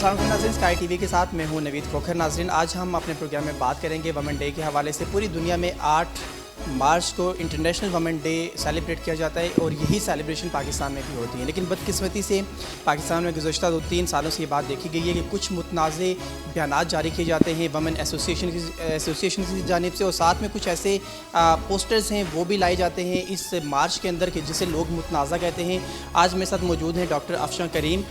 السلام علیکم ناظرین، اسکائی ٹی وی کے ساتھ میں ہوں نوید کھوکھر۔ ناظرین، آج ہم اپنے پروگرام میں بات کریں گے وومن ڈے کے حوالے سے۔ پوری دنیا میں 8 مارچ کو انٹرنیشنل وومن ڈے سیلیبریٹ کیا جاتا ہے اور یہی سیلیبریشن پاکستان میں بھی ہوتی ہے، لیکن بدقسمتی سے پاکستان میں گزشتہ 2-3 سالوں سے یہ بات دیکھی گئی ہے کہ کچھ متنازع بیانات جاری کیے جاتے ہیں وومن ایسوسیشن کی جانب سے، اور ساتھ میں کچھ ایسے پوسٹرز ہیں وہ بھی لائے جاتے ہیں اس مارچ کے اندر کہ جسے لوگ متنازع کہتے ہیں۔ آج میرے ساتھ موجود ہیں ڈاکٹر افشاں کریم،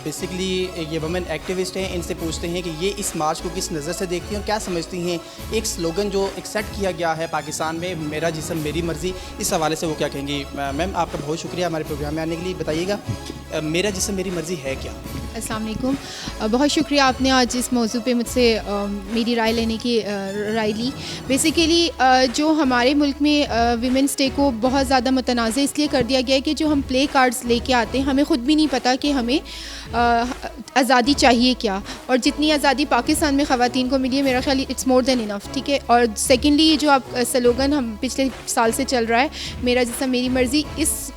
بیسکلی یہ وومن ایکٹیوسٹ ہیں۔ ان سے پوچھتے ہیں کہ یہ اس مارچ کو کس نظر سے دیکھتی ہیں اور کیا سمجھتی ہیں ایک سلوگن جو ایک سیٹ کیا گیا ہے پاکستان میں، میرا جسم میری مرضی، اس حوالے سے وہ کیا کہیں گی؟ میم، آپ کا بہت شکریہ ہمارے پروگرام میں آنے کے لیے۔ بتائیے گا میرا جسم میری مرضی ہے کیا؟ السلام علیکم، بہت شکریہ آپ نے آج اس موضوع پہ مجھ سے میری رائے لینے کی رائے لی۔ بیسیکلی جو ہمارے ملک میں ویمنس ڈے کو بہت زیادہ متنازع اس لیے کر دیا گیا ہے کہ جو ہم پلے کارڈز لے کے آتے ہیں ہمیں خود بھی نہیں پتہ کہ ہمیں آزادی چاہیے کیا، اور جتنی آزادی پاکستان میں خواتین کو ملی ہے میرا خیال اٹس مور دین انف، ٹھیک ہے۔ اور سیکنڈلی یہ جو آپ سلوگن ہم پچھلے سال سے چل رہا ہے، میرا جسم میری مرضی، اس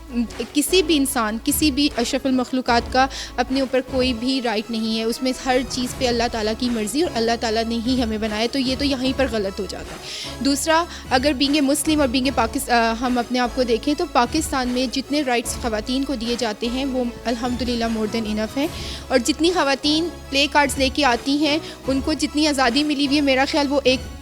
کسی بھی انسان، کسی بھی اشرف المخلوقات کا اپنے اوپر کوئی بھی رائٹ نہیں ہے، اس میں ہر چیز پہ اللہ تعالیٰ کی مرضی، اور اللہ تعالیٰ نے ہی ہمیں بنایا، تو یہ تو یہیں پر غلط ہو جاتا ہے۔ دوسرا، اگر بینگ اے مسلم اور بینگ اے ہم اپنے آپ کو دیکھیں تو پاکستان میں جتنے رائٹس خواتین کو دیے جاتے ہیں وہ الحمدللہ مور دین انف ہیں، اور جتنی خواتین پلے کارڈز لے کے آتی ہیں ان کو جتنی آزادی ملی ہوئی ہے، میرا خیال وہ ایک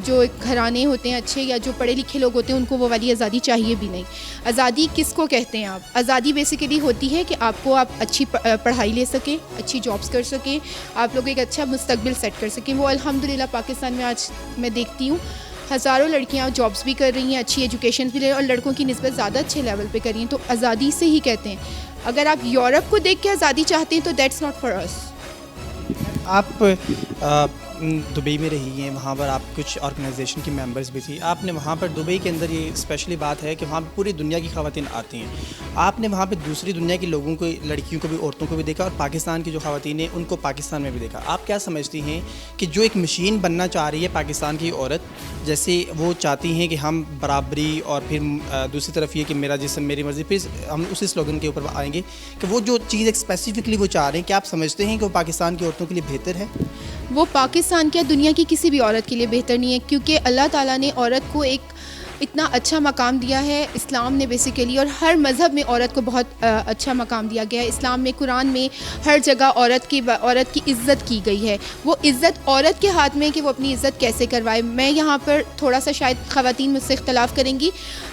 جو گھرانے ہوتے ہیں اچھے یا جو پڑھے لکھے لوگ ہوتے ہیں ان کو وہ والی آزادی چاہیے بھی نہیں۔ آزادی کس کو کہتے ہیں آپ؟ آزادی بیسیکلی ہوتی ہے کہ آپ اچھی پڑھائی لے سکیں، اچھی جابس کر سکیں، آپ لوگ ایک اچھا مستقبل سیٹ کر سکیں۔ وہ الحمدللہ پاکستان میں آج میں دیکھتی ہوں ہزاروں لڑکیاں جابس بھی کر رہی ہیں، اچھی ایجوکیشن بھی لے رہی ہیں، اور لڑکوں کی نسبت زیادہ اچھے لیول پہ کر رہی ہیں، تو آزادی سے ہی کہتے ہیں۔ اگر آپ یورپ کو دیکھ کے آزادی چاہتے ہیں تو دیٹس ناٹ فار اس۔ آپ دبئی میں رہی ہیں، وہاں پر آپ کچھ آرگنائزیشن کی ممبرز بھی تھی، آپ نے وہاں پر دبئی کے اندر یہ اسپیشلی بات ہے کہ وہاں پہ پوری دنیا کی خواتین آتی ہیں، آپ نے وہاں پہ دوسری دنیا کے لوگوں کو، لڑکیوں کو بھی، عورتوں کو بھی دیکھا، اور پاکستان کی جو خواتین ہیں ان کو پاکستان میں بھی دیکھا۔ آپ کیا سمجھتی ہیں کہ جو ایک مشین بننا چاہ رہی ہے پاکستان کی عورت، جیسے وہ چاہتی ہیں کہ ہم برابری، اور پھر دوسری طرف یہ کہ میرا جسم میری مرضی، پھر ہم اسی سلوگن کے اوپر آئیں گے کہ وہ جو چیز ایک اسپیسیفکلی وہ چاہ رہے ہیں، کیا آپ سمجھتے ہیں کہ وہ پاکستان کی عورتوں کے لیے بہتر ہے؟ وہ پاکستان کیا دنیا کی کسی بھی عورت کے لیے بہتر نہیں ہے، کیونکہ اللہ تعالیٰ نے عورت کو ایک اتنا اچھا مقام دیا ہے، اسلام نے بیسیکلی، اور ہر مذہب میں عورت کو بہت اچھا مقام دیا گیا ہے۔ اسلام میں، قرآن میں ہر جگہ عورت کی عزت کی گئی ہے۔ وہ عزت عورت کے ہاتھ میں ہے کہ وہ اپنی عزت کیسے کروائے۔ میں یہاں پر تھوڑا سا شاید خواتین مجھ سے اختلاف کریں گی،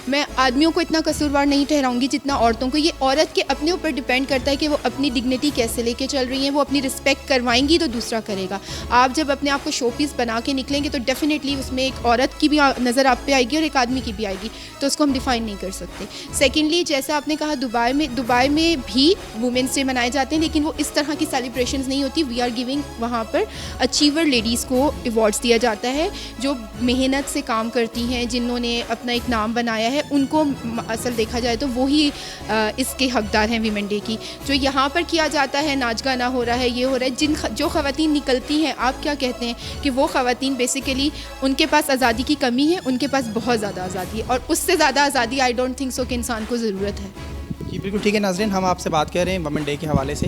میں آدمیوں کو اتنا قصوروار نہیں ٹھہراؤں گی جتنا عورتوں کو۔ یہ عورت کے اپنے اوپر ڈپینڈ کرتا ہے کہ وہ اپنی ڈگنیٹی کیسے لے کے چل رہی ہیں۔ وہ اپنی رسپیکٹ کروائیں گی تو دوسرا کرے گا۔ آپ جب اپنے آپ کو شو پیس بنا کے نکلیں گے تو ڈیفینیٹلی اس میں ایک عورت کی بھی نظر آپ پہ آئے گی اور ایک آدمی کی بھی آئے گی، تو اس کو ہم ڈیفائن نہیں کر سکتے۔ سیکنڈلی، جیسا آپ نے کہا، دبئی میں بھی وومنس ڈے منائے جاتے ہیں، لیکن وہ اس طرح کی سیلیبریشنز نہیں ہوتی۔ وی آر گیونگ، وہاں پر اچیور لیڈیز کو ایوارڈس دیا جاتا ہے جو محنت سے کام کرتی ہیں، جنہوں نے اپنا ایک نام بنایا ہے، ان کو اصل دیکھا جائے تو وہی اس کے حقدار ہیں ویمن ڈے کی۔ جو یہاں پر کیا جاتا ہے، ناچ گانا ہو رہا ہے، یہ ہو رہا ہے، جو خواتین نکلتی ہیں، آپ کیا کہتے ہیں کہ وہ خواتین بیسیکلی ان کے پاس آزادی کی کمی ہے؟ ان کے پاس بہت زیادہ آزادی ہے، اور اس سے زیادہ آزادی آئی ڈونٹ تھنک سو کہ انسان کو ضرورت ہے۔ جی بالکل ٹھیک ہے۔ ناظرین، ہم آپ سے بات کر رہے ہیں وومن ڈے کے حوالے سے۔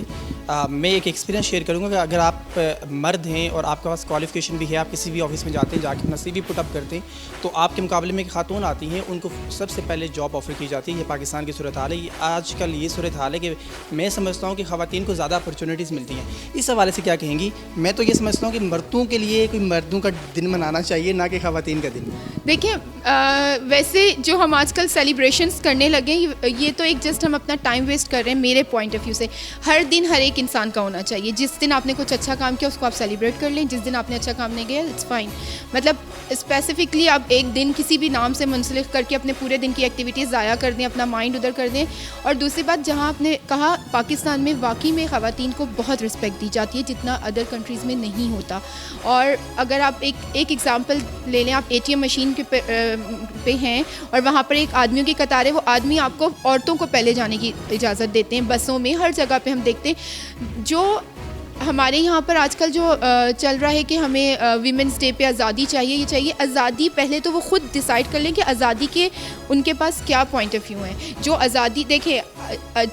میں ایک ایکسپیرینس شیئر کروں گا کہ اگر آپ مرد ہیں اور آپ کے پاس کوالیفیکیشن بھی ہے، آپ کسی بھی آفس میں جاتے ہیں، جا کے اپنا سی وی پٹ اپ کرتے ہیں، تو آپ کے مقابلے میں خاتون آتی ہیں، ان کو سب سے پہلے جاب آفر کی جاتی ہے۔ یہ پاکستان کی صورتحال ہے، آج کل یہ صورتحال ہے کہ میں سمجھتا ہوں کہ خواتین کو زیادہ اپرچونیٹیز ملتی ہیں۔ اس حوالے سے کیا کہیں گی؟ میں تو یہ سمجھتا ہوں کہ مردوں کے لیے کوئی مردوں کا دن منانا چاہیے، نہ کہ خواتین کا دن۔ دیکھیں، ویسے جو ہم آج کل سیلیبریشنس کرنے لگے، یہ تو ایک جسٹ ہم اپنا ٹائم ویسٹ کر رہے ہیں میرے پوائنٹ آف ویو سے۔ ہر دن ہر ایک ایک انسان کا ہونا چاہیے. جس دن آپ نے کچھ اچھا کام کیا اس کو آپ سیلیبریٹ کر لیں, جس دن آپ نے اچھا کام نہیں کیا اٹس فائن. مطلب اسپیسیفکلی آپ ایک دن کسی بھی نام سے منسلک کر کے اپنے پورے دن کی ایکٹیویٹیز ضائع کر دیں, اپنا مائنڈ ادھر کر دیں. اور دوسری بات, جہاں آپ نے کہا پاکستان میں واقعی میں خواتین کو بہت رسپیکٹ دی جاتی ہے جتنا ادر کنٹریز میں نہیں ہوتا. اور اگر آپ ایک ایگزامپل لے لیں, آپ اے ٹی ایم مشین کے پہ ہیں اور وہاں پر ایک آدمیوں کی قطار ہے, وہ آدمی آپ کو عورتوں کو پہلے جانے کی اجازت دیتے ہیں بسوں میں, ہر جگہ پہ ہم دیکھتے ہیں. جو ہمارے یہاں پر آج کل جو چل رہا ہے کہ ہمیں ویمنس ڈے پہ آزادی چاہیے, یہ چاہیے آزادی پہلے تو وہ خود ڈیسائیڈ کر لیں کہ آزادی کے ان کے پاس کیا پوائنٹ آف ویو ہیں. جو آزادی دیکھیں,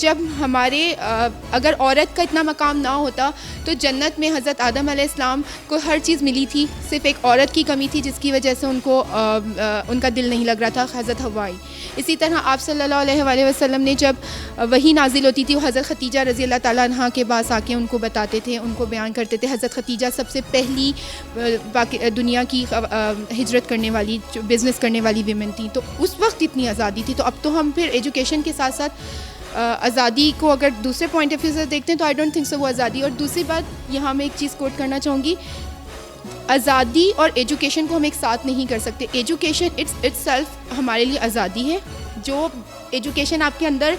جب ہمارے اگر عورت کا اتنا مقام نہ ہوتا تو جنت میں حضرت آدم علیہ السلام کو ہر چیز ملی تھی, صرف ایک عورت کی کمی تھی جس کی وجہ سے ان کو ان کا دل نہیں لگ رہا تھا, حضرت حوا. اسی طرح آپ صلی اللہ علیہ وآلہ وسلم نے جب وحی نازل ہوتی تھی وہ حضرت ختیجہ رضی اللہ تعالیٰ عنہا کے پاس آ کے ان کو بتاتے تھے, ان کو بیان کرتے تھے. حضرت ختیجہ سب سے پہلی دنیا کی ہجرت کرنے والی, جو بزنس کرنے والی ویمن تھیں, تو اس وقت اتنی آزادی تھی. تو اب تو ہم پھر ایجوکیشن کے ساتھ ساتھ آزادی کو اگر دوسرے پوائنٹ آف ویو سے دیکھتے ہیں تو آئی ڈونٹ تھنک سو وہ آزادی. اور دوسری بات یہاں میں ایک چیز کوٹ کرنا چاہوں گی, آزادی اور ایجوکیشن کو ہم ایک ساتھ نہیں کر سکتے. ایجوکیشن اٹس سیلف ہمارے لیے آزادی ہے. جو ایجوکیشن آپ کے اندر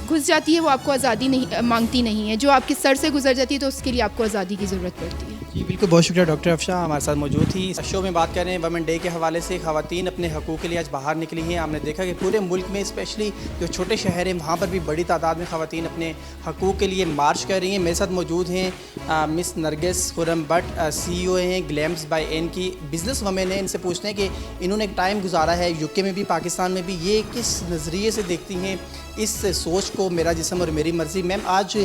گھس جاتی ہے وہ آپ کو آزادی نہیں مانگتی نہیں ہے, جو آپ کے سر سے گزر جاتی ہے تو اس کے لیے آپ کو آزادی کی ضرورت پڑتی ہے. جی بالکل, بہت شکریہ ڈاکٹر افشاں ہمارے ساتھ موجود تھی. شو میں بات کر رہے ہیں ویمن ڈے کے حوالے سے. خواتین اپنے حقوق کے لیے آج باہر نکلی ہیں. ہم نے دیکھا کہ پورے ملک میں اسپیشلی جو چھوٹے شہر ہیں وہاں پر بھی بڑی تعداد میں خواتین اپنے حقوق کے لیے مارچ کر رہی ہیں. میرے ساتھ موجود ہیں مس نرگس خرم بٹ, سی ای او ہیں گلیمز بائی این کی, بزنس وومن ہیں. ان سے پوچھتے ہیں کہ انہوں نے ایک ٹائم گزارا ہے یو کے میں بھی پاکستان میں بھی, یہ کس نظریے سے دیکھتی ہیں اس سوچ کو, میرا جسم اور میری مرضی. میم آج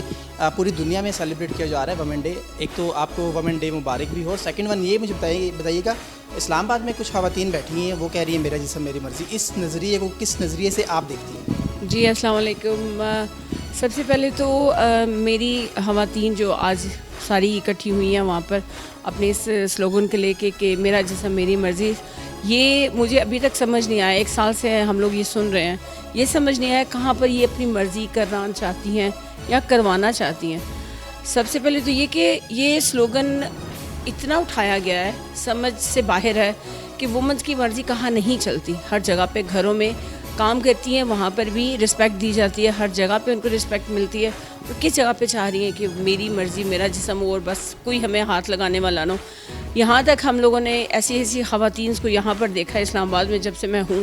پوری دنیا میں سیلیبریٹ کیا جا رہا ہے وومن ڈے. ایک تو آپ کو وومن ڈے مبارک بھی ہو, سیکنڈ ون یہ مجھے بتائیے گا, اسلام آباد میں کچھ خواتین بیٹھی ہیں وہ کہہ رہی ہیں میرا جسم میری مرضی, اس نظریے کو کس نظریے سے آپ دیکھتی ہیں؟ جی السلام علیکم. سب سے پہلے تو میری خواتین جو آج ساری اکٹھی ہوئی ہیں وہاں پر اپنے اس سلوگن کے لے کے کہ میرا جسم میری مرضی, یہ مجھے ابھی تک سمجھ نہیں آیا. 1 سال سے ہم لوگ یہ سن رہے ہیں, یہ سمجھ نہیں آیا کہاں پر یہ اپنی مرضی کرنا چاہتی ہیں یا کروانا چاہتی ہیں. سب سے پہلے تو یہ کہ یہ سلوگن اتنا اٹھایا گیا ہے, سمجھ سے باہر ہے کہ وومنس کی مرضی کہاں نہیں چلتی. ہر جگہ پہ گھروں میں کام کرتی ہیں وہاں پر بھی رسپیکٹ دی جاتی ہے, ہر جگہ پہ ان کو رسپیکٹ ملتی ہے. اور کس جگہ پہ چاہ رہی ہیں کہ میری مرضی میرا جسم اور بس کوئی ہمیں ہاتھ لگانے والا نہ ہو. یہاں تک ہم لوگوں نے ایسی خواتین کو یہاں پر دیکھا ہے اسلام آباد میں جب سے میں ہوں,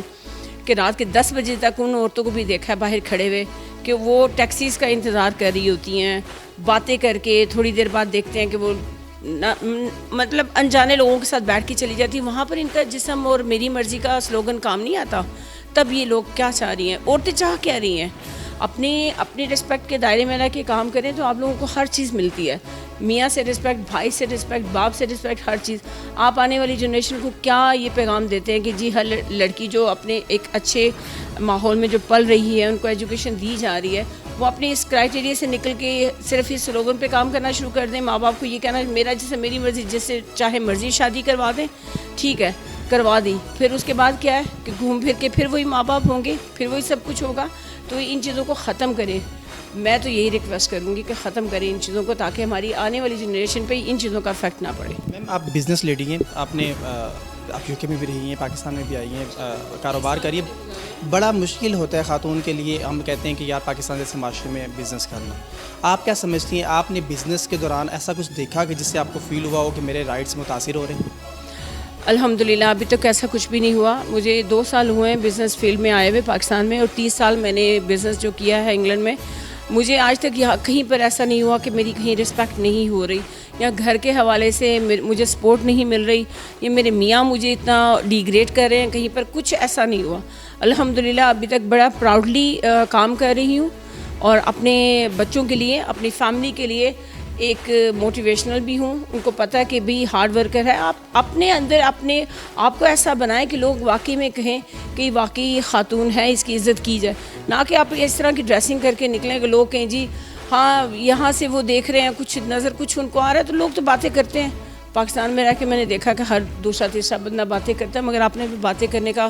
کہ رات کے 10 بجے تک ان عورتوں کو بھی دیکھا ہے باہر کھڑے ہوئے کہ وہ ٹیکسیز کا انتظار کر رہی ہوتی ہیں, باتیں کر کے تھوڑی دیر بعد دیکھتے ہیں کہ وہ مطلب انجانے لوگوں کے ساتھ بیٹھ کے چلی جاتی. وہاں پر ان کا جسم اور میری مرضی کا سلوگن کام نہیں آتا. تب یہ لوگ کیا چاہ رہی ہیں, عورتیں چاہ کیا رہی ہیں, اپنی رسپیکٹ کے دائرے میں رہ کے کام کریں تو آپ لوگوں کو ہر چیز ملتی ہے. میاں سے رسپیکٹ, بھائی سے رسپیکٹ, باپ سے رسپیکٹ, ہر چیز. آپ آنے والی جنریشن کو کیا یہ پیغام دیتے ہیں کہ جی ہر لڑکی جو اپنے ایک اچھے ماحول میں جو پل رہی ہے, ان کو ایجوکیشن دی جا رہی ہے, وہ اپنے اس کرائٹیریا سے نکل کے صرف اس سلوگن پہ کام کرنا شروع کر دیں. ماں باپ کو یہ کہنا میرا جسے میری مرضی, جس سے چاہے مرضی شادی کروا دیں, ٹھیک ہے کروا دی. پھر اس کے بعد کیا ہے کہ گھوم پھر کے پھر وہی ماں باپ ہوں گے, پھر وہی سب کچھ ہوگا. تو ان چیزوں کو ختم کریں. میں تو یہی ریکویسٹ کروں گی کہ ختم کریں ان چیزوں کو, تاکہ ہماری آنے والی جنریشن پہ ان چیزوں کا افیکٹ نہ پڑے. میم آپ بزنس لیڈی ہیں, آپ یو کے میں بھی رہی ہیں, پاکستان میں بھی آئی ہیں, کاروبار کریے. بڑا مشکل ہوتا ہے خاتون کے لیے, ہم کہتے ہیں کہ یار پاکستان جیسے معاشرے میں بزنس کرنا. آپ کیا سمجھتی ہیں, آپ نے بزنس کے دوران ایسا کچھ دیکھا کہ جس سے آپ کو فیل ہوا ہو کہ میرے رائٹس متاثر ہو رہے ہیں؟ الحمدللہ ابھی تک ایسا کچھ بھی نہیں ہوا. مجھے 2 سال ہوئے ہیں بزنس فیلڈ میں آئے ہوئے پاکستان میں, اور 30 سال میں نے بزنس جو کیا ہے انگلینڈ میں. مجھے آج تک یہاں کہیں پر ایسا نہیں ہوا کہ میری کہیں رسپیکٹ نہیں ہو رہی, یا گھر کے حوالے سے مجھے سپورٹ نہیں مل رہی, یا میرے میاں مجھے اتنا ڈیگریڈ کر رہے ہیں, کہیں پر کچھ ایسا نہیں ہوا. الحمدللہ ابھی تک بڑا پراؤڈلی کام کر رہی ہوں, اور اپنے بچوں کے لیے, اپنی فیملی کے لیے ایک موٹیویشنل بھی ہوں. ان کو پتہ ہے کہ بھی ہارڈ ورکر ہے. آپ اپنے اندر اپنے آپ کو ایسا بنائیں کہ لوگ واقعی میں کہیں کہ واقعی خاتون ہے, اس کی عزت کی جائے, نہ کہ آپ اس طرح کی ڈریسنگ کر کے نکلیں کہ لوگ کہیں جی ہاں یہاں سے وہ دیکھ رہے ہیں, کچھ نظر کچھ ان کو آ رہا ہے, تو لوگ تو باتیں کرتے ہیں. پاکستان میں رہ کے میں نے دیکھا کہ ہر دوسرا تیسرا بندہ باتیں کرتا ہے, مگر آپ نے بھی باتیں کرنے کا